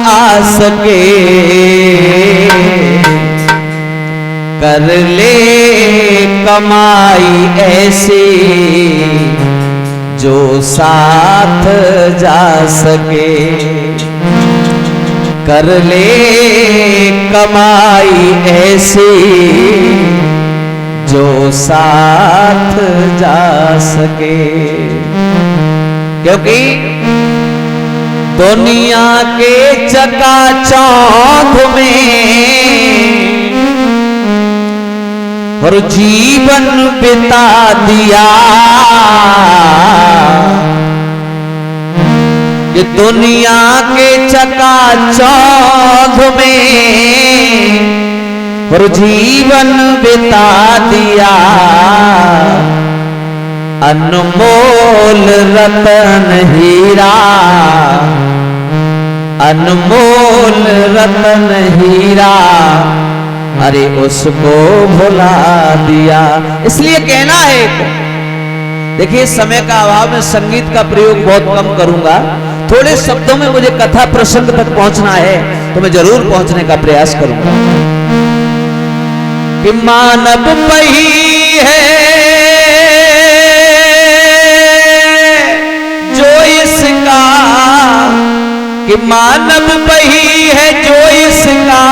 आ सके, कर ले कमाई ऐसी जो साथ जा सके, कर ले कमाई ऐसी जो साथ जा सके। क्योंकि दुनिया के चकाचौंध में और जीवन बिता दिया, कि दुनिया के चकाचौंध में और जीवन बिता दिया, अनमोल रतन हीरा, अनमोल रतन हीरा, अरे उसको भुला दिया। इसलिए कहना है, देखिए समय का अभाव में संगीत का प्रयोग बहुत कम करूंगा, थोड़े शब्दों में मुझे कथा प्रसंग तक पहुंचना है तो मैं जरूर पहुंचने का प्रयास करूंगा। कि मानव वही है जो इसका, कि मानव वही है जो इसका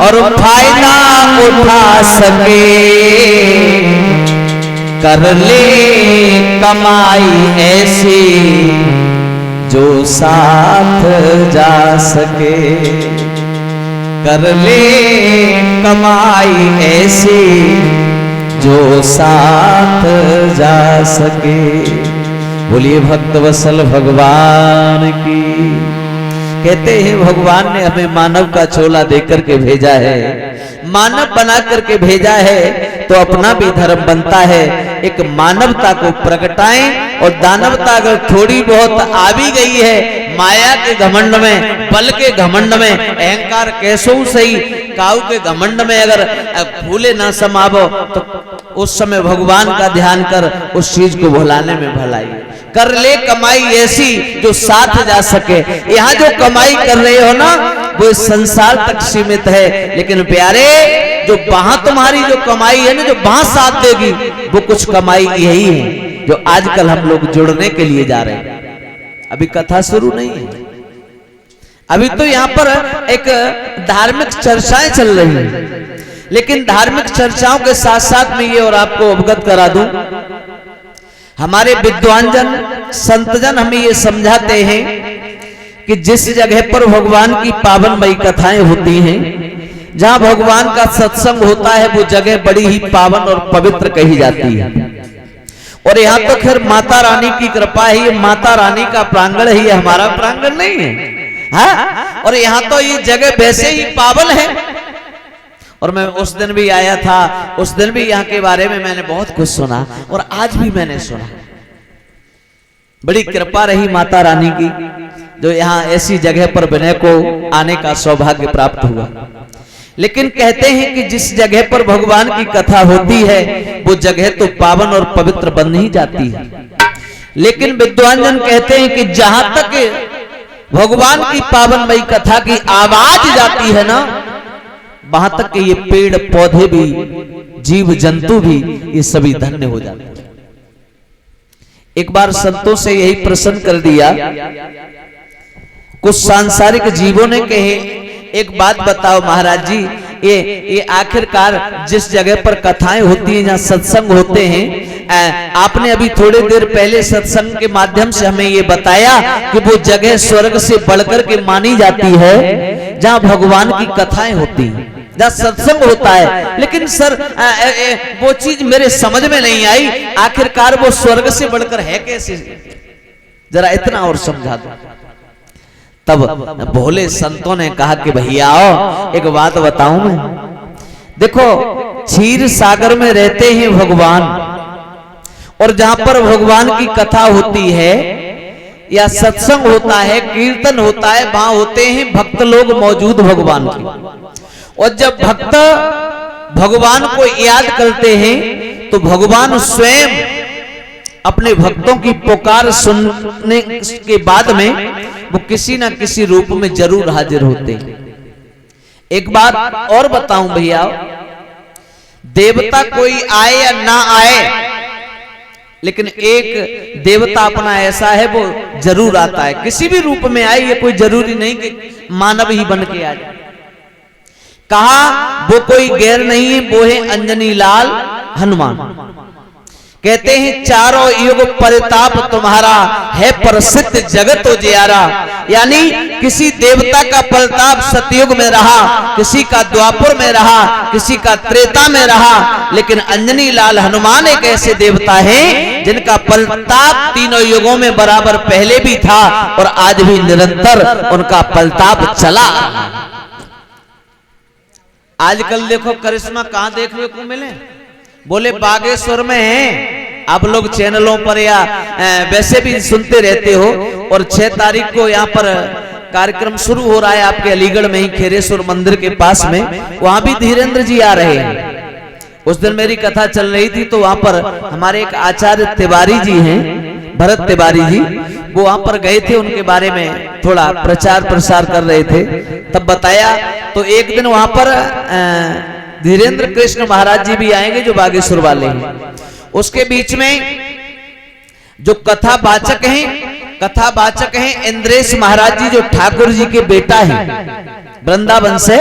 और फायदा उठा सके, कर ले कमाई ऐसी जो साथ जा सके, कर ले कमाई ऐसी जो साथ जा सके। बोलिए भक्त वत्सल भगवान की। कहते हैं भगवान ने हमें मानव का चोला देकर के भेजा है, मानव बना करके भेजा है, तो अपना भी धर्म बनता है एक मानवता को प्रगटाएं। और दानवता अगर थोड़ी बहुत आ भी गई है माया के घमंड में, बल के घमंड में, अहंकार कैसो सही काऊ के घमंड में अगर भूले ना समावो, तो उस समय भगवान का ध्यान कर उस चीज को भुलाने में भलाई। कर ले कमाई ऐसी जो साथ जा सके। यहाँ जो कमाई कर रहे हो ना वो इस संसार तक सीमित है, लेकिन प्यारे जो वहां तुम्हारी जो कमाई है ना, जो वहां साथ देगी, वो कुछ कमाई यही है जो आजकल हम लोग जुड़ने के लिए जा रहे हैं। अभी कथा शुरू नहीं है, अभी तो यहाँ पर एक धार्मिक चर्चाएं चल रही हैं, लेकिन धार्मिक चर्चाओं के साथ साथ में ये और आपको अवगत करा दूं, हमारे विद्वान जन संतजन हमें ये समझाते हैं कि जिस जगह पर भगवान की पावनमयी कथाएं होती हैं, जहां भगवान का सत्संग होता है, वो जगह बड़ी ही पावन और पवित्र कही जाती है। और यहाँ तो खैर माता रानी की कृपा है, ये माता रानी का प्रांगण है, ये हमारा प्रांगण नहीं है, हाँ? और यहाँ तो ये जगह वैसे ही पावन है। और मैं उस दिन भी आया था, उस दिन भी यहाँ के बारे में मैंने बहुत कुछ सुना और आज भी मैंने सुना। बड़ी कृपा रही माता रानी की, जो यहाँ ऐसी जगह पर विनय को आने का सौभाग्य प्राप्त हुआ। लेकिन कहते हैं कि जिस जगह पर भगवान की कथा होती है वो जगह तो पावन और पवित्र बन ही जाती है, लेकिन विद्वान जन कहते हैं कि जहां तक भगवान की पावनमयी कथा की आवाज जाती है ना, वहां तक के ये पेड़ पौधे भी, जीव जंतु भी, ये सभी धन्य हो जाते हैं। एक बार संतों से यही प्रश्न कर दिया, कुछ सांसारिक जीवों ने कहे एक बात बताओ महाराज जी, ये आखिरकार जिस जगह पर कथाएं होती हैं, जहाँ सत्संग होते हैं, आपने अभी थोड़ी देर पहले सत्संग के माध्यम से हमें ये बताया कि वो जगह स्वर्ग से बढ़कर के मानी जाती है जहाँ भगवान की कथाएं होती हैं, जहाँ सत्संग होता है। लेकिन सर वो चीज मेरे समझ में नहीं आई, आखिरकार वो स्वर्ग से बढ़कर है कैसे, जरा इतना और समझा दो। तब भोले संतों ने कहा कि भैया आओ एक बात बताऊं मैं, देखो क्षीर सागर में रहते हैं भगवान, और जहां पर भगवान की कथा होती है या सत्संग होता है, कीर्तन होता है, वहां होते हैं भक्त लोग मौजूद भगवान के। और जब भक्त भगवान को याद करते हैं तो भगवान स्वयं अपने भक्तों की पुकार सुनने के बाद में वो किसी ना किसी रूप में जरूर हाजिर होते हैं। एक बात और बताऊं भैया, देवता कोई आए या ना आए, लेकिन एक देवता अपना ऐसा है वो जरूर आता है, किसी भी रूप में आए, ये कोई जरूरी नहीं कि मानव ही बन के आ जाए। कहा वो कोई गैर नहीं है, वो है अंजनी लाल हनुमान। कहते हैं चारों युग परिताप तुम्हारा है, प्रसिद्ध जगत उजियारा। यानी किसी देवता का परिताप सतयुग में रहा, किसी का द्वापर में रहा, किसी का त्रेता में रहा, लेकिन अंजनी लाल हनुमान एक ऐसे देवता हैं जिनका परिताप तीनों युगों में बराबर पहले भी था और आज भी निरंतर उनका परिताप चला। आजकल देखो करिश्मा कहां देखने को मिले, बोले बागेश्वर में है। आप लोग चैनलों पर या वैसे भी सुनते रहते हो। और 6 तारीख को यहाँ पर कार्यक्रम शुरू हो रहा है आपके अलीगढ़ में ही, खेरेश्वर मंदिर के पास में, वहां भी धीरेन्द्र जी आ रहे हैं। उस दिन मेरी कथा चल रही थी तो वहां पर हमारे एक आचार्य तिवारी जी हैं, भरत तिवारी जी, वो वहां पर गए थे, उनके बारे में थोड़ा प्रचार प्रसार कर रहे थे, तब बताया। तो एक दिन वहां पर धीरेन्द्र कृष्ण महाराज जी भी आएंगे जो बागेश्वर वाले हैं। उसके बीच में जो कथावाचक हैं इंद्रेश महाराज जी, जो ठाकुर जी के बेटा हैं, वृंदावन से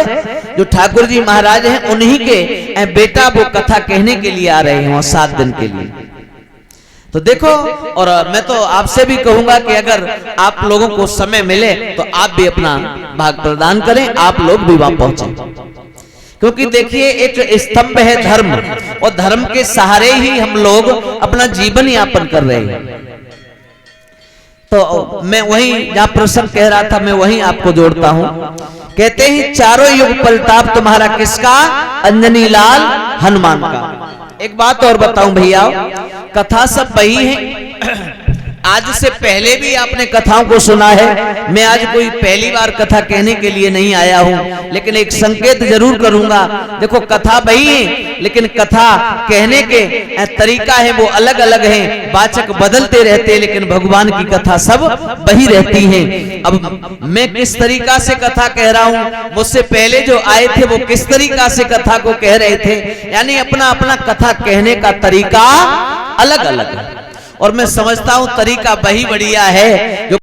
जो ठाकुर जी महाराज हैं उन्हीं के बेटा वो कथा कहने के लिए आ रहे हैं वहां 7 दिन के लिए। तो देखो, और मैं तो आपसे भी कहूंगा कि अगर आप लोगों को समय मिले तो आप भी अपना भाग प्रदान करें, आप लोग भी वहां पहुंचे। क्योंकि देखिए एक स्तंभ है धर्म, और धर्म के सहारे ही हम लोग अपना जीवन यापन कर रहे हैं। तो मैं वही जहां प्रसंग कह रहा था मैं वही आपको जोड़ता हूं। कहते हैं चारों युग परिताप तुम्हारा किसका, अंजनी लाल हनुमान का। एक बात और बताऊं भैया, कथा सब वही है, आज से पहले भी आपने कथाओं को सुना है। मैं आज कोई पहली बार कथा कहने के लिए नहीं आया हूं, लेकिन एक संकेत जरूर करूंगा। देखो कथा वही है, लेकिन कथा कहने के तरीका है वो अलग अलग है, वाचक बदलते रहते हैं, लेकिन भगवान की कथा सब वही रहती है। अब मैं किस तरीका से कथा कह रहा हूं, मुझसे पहले जो आए थे वो किस तरीका से कथा को कह रहे थे, यानी अपना अपना कथा कहने का तरीका अलग अलग है। और मैं समझता हूं तरीका वही बढ़िया है जो